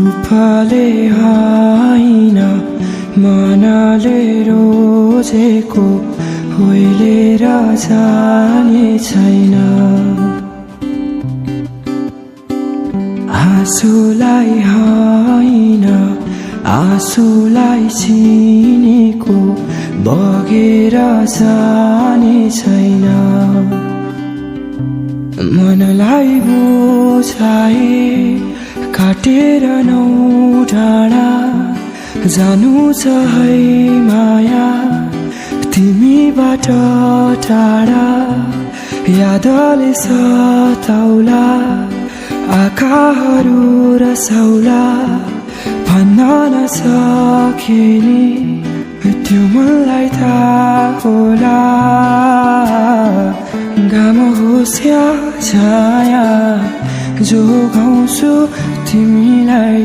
रूपले होइन मनले रोजेको होइलेर जाने छैन। आँसुलाई होइन आँसुलाई चिनेको बगेर जाने छैन। मनलाई बुझाए काटेर नौ डाँडा जानु छ है माया तिमीबाट टाढा। यादले सताउला आँखाहरू रसाउला भन्न नसके नि त्यो मनलाई थाहा होला। घाम होस् या छाया जोगाउँछु तिमीलाई